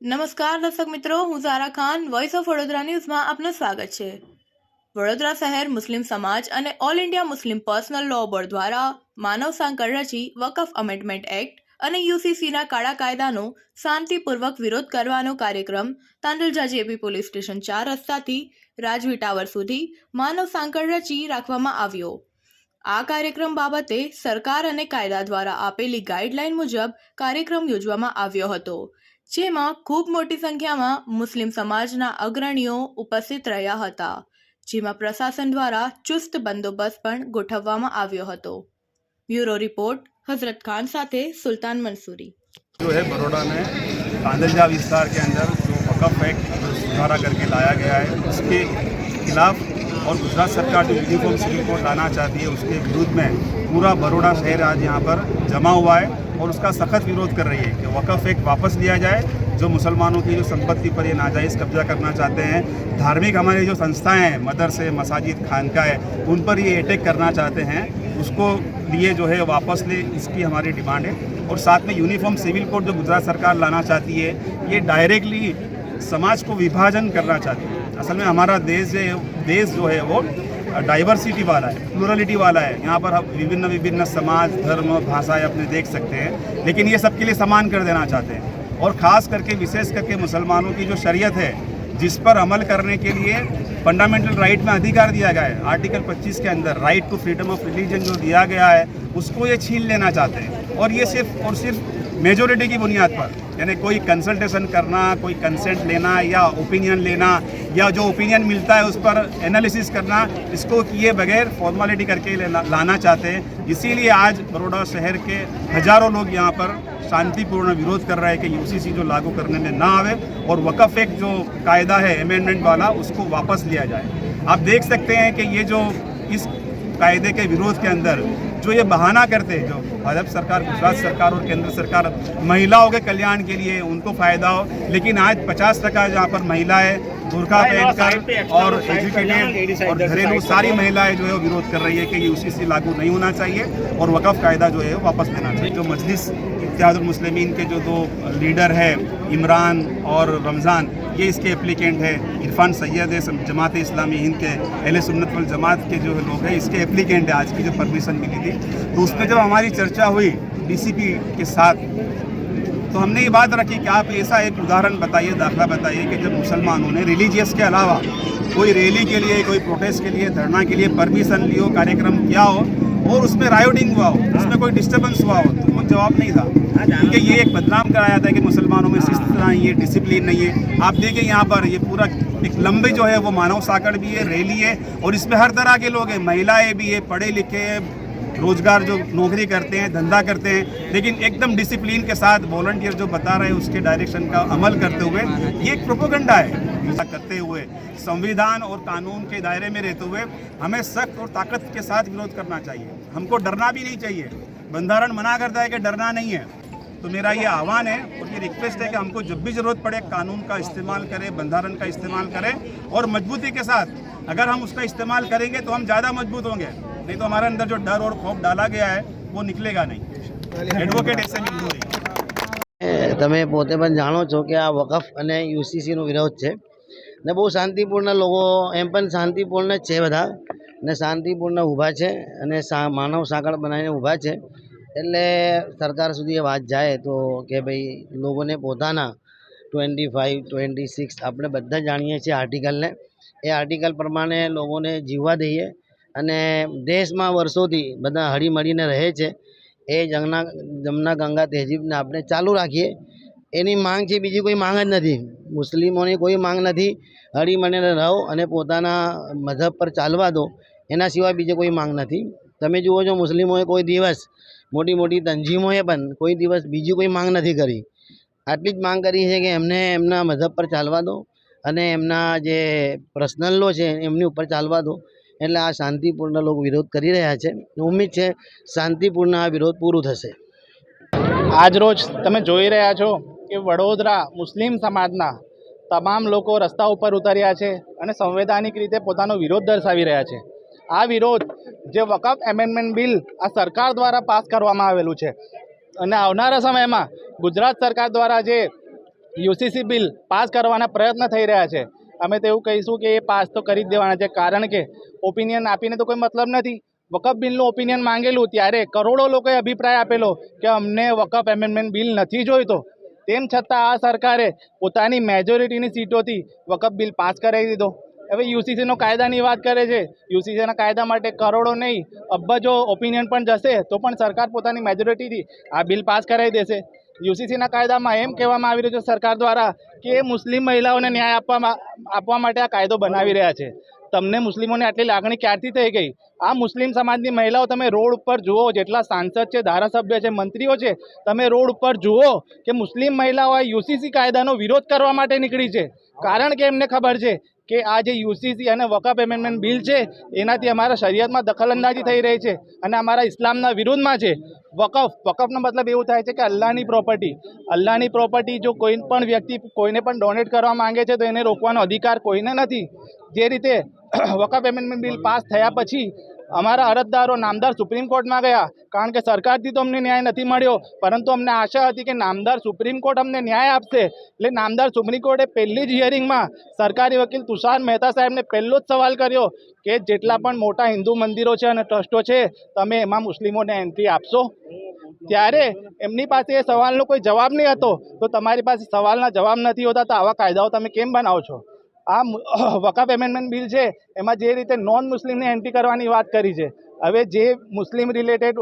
નમસ્કાર દર્શક મિત્રો, હું ઝારા ખાન વોઇસ ઓફ વડોદરા ન્યૂઝમાં આપનું સ્વાગત છે। વડોદરા શહેર મુસ્લિમ સમાજ અને all India Muslim personal law board દ્વારા માનવ સાંકળ રચી વકફ અમેન્ડમેન્ટ એક્ટ અને યુસીસીના કાળા કાયદાનો શાંતિપૂર્વક વિરોધ કરવાનો કાર્યક્રમ તાંડલજા જેપી પોલીસ સ્ટેશન 4 રસ્તાથી રાજવી ટાવર સુધી માનવ સાંકળ રચી રાખવામાં આવ્યો। આ કાર્યક્રમ બાબતે સરકાર અને કાયદા દ્વારા આપેલી ગાઈડલાઈન મુજબ કાર્યક્રમ યોજવામાં આવ્યો હતો, જેમાં ખૂબ મોટી સંખ્યામાં મુસ્લિમ સમાજના અગ્રણીઓ ઉપસ્થિત રહ્યા હતા, જેમાં પ્રશાસન દ્વારા ચુસ્ત બંદોબસ્ત પણ ગોઠવવામાં આવ્યો હતો। ब्यूरो रिपोर्ट हजरत खान साथे सुल्तान मंसूरी। जो है बड़ौदा में तांदलजा विस्तार के अंदर जो वक़फ़ एक्ट सुधारा करके लाया गया है उसके खिलाफ और गुजरात सरकार जो यूनिफॉर्म सिविल कोड लाना चाहती है उसके विरोध में पूरा बड़ौदा शहर आज यहाँ पर जमा हुआ है और उसका सख्त विरोध कर रही है कि वक़फ़ एक्ट वापस लिया जाए। जो मुसलमानों की जो संपत्ति पर ये नाजायज़ कब्जा करना चाहते हैं, धार्मिक हमारी जो संस्थाएं हैं, मदरसे, मसाजिद, खानकाएँ, उन पर ये अटैक करना चाहते हैं, उसको लिए जो है वापस ले, इसकी हमारी डिमांड है। और साथ में यूनिफॉर्म सिविल कोड जो गुजरात सरकार लाना चाहती है, ये डायरेक्टली समाज को विभाजन करना चाहती है। असल में हमारा देश जो है वो डाइवर्सिटी वाला है, प्लूरलिटी वाला है। यहाँ पर हम विभिन्न समाज, धर्म, भाषाएं अपने देख सकते हैं, लेकिन ये सबके लिए समान कर देना चाहते हैं। और ख़ास करके विशेष करके मुसलमानों की जो शरीयत है, जिस पर अमल करने के लिए फंडामेंटल राइट में अधिकार दिया गया है, आर्टिकल 25 के अंदर right to freedom of religion जो दिया गया है, उसको ये छीन लेना चाहते हैं। और ये सिर्फ मेजोरिटी की बुनियाद पर, यानी कोई कंसल्टेशन करना, कोई कंसेंट लेना या ओपिनियन लेना या जो ओपिनियन मिलता है उस पर एनालिसिस करना, इसको किए बगैर फॉर्मेलिटी करके लाना चाहते हैं। इसीलिए आज बड़ौदा शहर के हज़ारों लोग यहाँ पर शांतिपूर्ण विरोध कर रहे हैं कि यूसीसी जो लागू करने में ना आवे और वक़फ़ एक्ट जो कायदा है अमेंडमेंट वाला उसको वापस लिया जाए। आप देख सकते हैं कि ये जो इस कायदे के विरोध के अंदर जो ये बहाना करते हैं, जो भाजपा सरकार, गुजरात सरकार और केंद्र सरकार महिलाओं के कल्याण के लिए उनको फ़ायदा हो, लेकिन आज 50% जहाँ पर महिलाएं बुर्का पहनकर और एजुकेटेड और घरेलू सारी महिलाएं जो है वो विरोध कर रही है कि यूसीसी लागू नहीं होना चाहिए और वक़फ़ कायदा जो है वो वापस लेना चाहिए। जो मजलिस इत्तेहादुल मुस्लिमीन के जो 2 लीडर है, इमरान और रमज़ान, ये इसके एप्लीकेंट है। इरफान सैयद है, जमात इस्लामी हिंद के अहले सुन्नत वल जमात के जो लोग हैं, इसके एप्लीकेंट है। आज की जो परमिशन मिली थी, तो उसमें जब हमारी चर्चा हुई डीसीपी के साथ, तो हमने ये बात रखी कि आप ऐसा एक उदाहरण बताइए, दाखला बताइए कि जब मुसलमानों ने रिलीजियस के अलावा कोई रैली के लिए, कोई प्रोटेस्ट के लिए, धरना के लिए परमिशन ली हो, कार्यक्रम किया हो और उसमें रायोटिंग हुआ हो, उसमें कोई डिस्टर्बेंस हुआ हो, तो कोई जवाब नहीं था। क्योंकि ये एक बदनाम कराया था कि मुसलमानों में शिस्त नहीं है, डिसिप्लिन नहीं है। आप देखिए यहाँ पर ये पूरा एक लंबी जो है वो मानव साकड़ भी है, रैली है और इसमें हर तरह के लोग हैं, महिलाएं भी है, पढ़े लिखे हैं, रोजगार जो नौकरी करते हैं, धंधा करते हैं, लेकिन एकदम डिसिप्लिन के साथ वॉलंटियर जो बता रहे हैं उसके डायरेक्शन का अमल करते हुए ये एक प्रोपेगेंडा है। ऐसा करते हुए संविधान और कानून के दायरे में रहते हुए हमें सख्त और ताकत के साथ विरोध करना चाहिए। हमको डरना भी नहीं चाहिए। बंधारण मना करता है कि डरना नहीं है। तो मेरा ये आह्वान है और ये रिक्वेस्ट है कि हमको जब भी ज़रूरत पड़े कानून का इस्तेमाल करें, बंधारण का इस्तेमाल करें और मजबूती के साथ। अगर हम उसका इस्तेमाल करेंगे तो हम ज़्यादा मजबूत होंगे, नहीं तो हमारे अंदर जो डर और खौफ डाला गया है वो निकलेगा नहीं। एडवोकेट ऐसे नहीं। તમે પોતે પણ જાણો છો કે આ વકફ અને યુસીસીનો વિરોધ છે ને બહુ શાંતિપૂર્ણ લોકો એમ પણ શાંતિપૂર્ણ જ છે બધા ને શાંતિપૂર્ણ ઊભા છે અને માનવ સાંકળ બનાવીને ઊભા છે। એટલે સરકાર સુધી એ વાત જાય તો કે ભાઈ લોકોને પોતાના 25, 26 આપણે બધા જાણીએ છીએ આર્ટિકલને, એ આર્ટિકલ પ્રમાણે લોકોને જીવવા દઈએ અને દેશમાં વર્ષોથી બધા હળીમળીને રહે છે એ જમના ગંગા તહેજીબને આપણે ચાલુ રાખીએ। એની માંગ છે, બીજી કોઈ માંગ જ નથી। મુસ્લિમોની કોઈ માંગ નથી। હળીમળીને રહો અને પોતાના મذહબ પર ચાલવા દો, એના સિવાય બીજી કોઈ માંગ નથી। તમે જુઓ છો મુસ્લિમોએ કોઈ દિવસ મોટી મોટી તંજીમોએ પણ કોઈ દિવસ બીજી કોઈ માંગ નથી કરી। આટલી જ માંગ કરી છે કે એમને એમના મذહબ પર ચાલવા દો અને એમના જે પર્સનલ લો છે એમની ઉપર ચાલવા દો। એટલે આ શાંતિપૂર્ણ લોકો વિરોધ કરી રહ્યા છે। ઉમ્મીદ છે શાંતિપૂર્ણ આ વિરોધ પૂરું થશે। આજરોજ તમે જોઈ રહ્યા છો કે વડોદરા મુસ્લિમ સમાજના તમામ લોકો રસ્તા ઉપર ઉતર્યા છે અને સંવૈધાનિક રીતે પોતાનો વિરોધ દર્શાવી રહ્યા છે। આ વિરોધ જે વકફ એમેન્ડમેન્ટ બિલ આ સરકાર દ્વારા પાસ કરવામાં આવેલું છે અને આવનારા સમયમાં ગુજરાત સરકાર દ્વારા જે યુસીસી બિલ પાસ કરવાના પ્રયત્ન થઈ રહ્યા છે. અમે તો એવું કહીશું કે એ પાસ તો કરી જ દેવાના છે, કારણ કે ઓપિનિયન આપીને તો કોઈ મતલબ નથી. વકફ બિલનું ઓપિનિયન માંગેલું ત્યારે કરોડો લોકોએ અભિપ્રાય આપેલો કે અમને વકફ એમેન્ડમેન્ટ બિલ નથી જોઈતો. તેમ છતાં આ સરકારે પોતાની મેજોરિટીની સીટોથી વકફ બિલ પાસ કરાવી દીધો. હવે યુસીસીનો કાયદાની વાત કરે છે. યુસીસીના કાયદા માટે કરોડો નહીં, અબજો ઓપિનિયન પણ જશે તો પણ સરકાર પોતાની મેજોરિટીથી આ બિલ પાસ કરાવી દેશે. યુસીસીના કાયદામાં એમ કહેવામાં આવી રહ્યું છે સરકાર દ્વારા કે મુસ્લિમ મહિલાઓને ન્યાય આપવા માટે આ કાયદો બનાવી રહ્યા છે. તમને મુસ્લિમોને આટલી લાગણી ક્યારથી થઈ ગઈ? આ મુસ્લિમ સમાજની મહિલાઓ તમે રોડ ઉપર જુઓ, જેટલા સાંસદ છે, ધારાસભ્ય છે, મંત્રીઓ છે, તમે રોડ ઉપર જુઓ કે મુસ્લિમ મહિલાઓ આ યુસીસી કાયદાનો વિરોધ કરવા માટે નીકળી છે. કારણ કે એમને ખબર છે કે આ જે યુસીસી અને વકફ એમેન્ડમેન્ટ બિલ છે એનાથી અમારા શરિયતમાં દખલઅંદાજી થઈ રહી છે અને અમારા ઇસ્લામના વિરુદ્ધમાં છે. વકફનો મતલબ એવું થાય છે કે અલ્લાહની પ્રોપર્ટી જો કોઈ પણ વ્યક્તિ કોઈને પણ ડોનેટ કરવા માંગે છે તો એને રોકવાનો અધિકાર કોઈને નથી. જે રીતે વકફ એમેન્ડમેન્ટ બિલ પાસ થયા પછી અમારા અરજદારો નામદાર સુપ્રીમ કોર્ટમાં ગયા, કારણ કે સરકારથી તો અમને ન્યાય નથી મળ્યો, પરંતુ અમને આશા હતી કે નામદાર સુપ્રીમ કોર્ટ અમને ન્યાય આપશે. એટલે નામદાર સુપ્રીમ કોર્ટે પહેલી જ હિયરિંગમાં સરકારી વકીલ તુષાર મહેતા સાહેબને પહેલો જ સવાલ કર્યો કે જેટલા પણ મોટા હિન્દુ મંદિરો છે અને ટ્રસ્ટો છે તમે એમાં મુસ્લિમોને એન્ટ્રી આપશો? ત્યારે એમની પાસે એ સવાલનો કોઈ જવાબ નહીં હતો. તો તમારી પાસે સવાલના જવાબ નથી હોતા તો આવા કાયદાઓ તમે કેમ બનાવો છો? આ વકફ એમેન્ડમેન્ટ બિલ છે એમાં જે રીતે નોન મુસ્લિમને એન્ટ્રી કરવાની વાત કરી છે, હવે જે મુસ્લિમ રિલેટેડ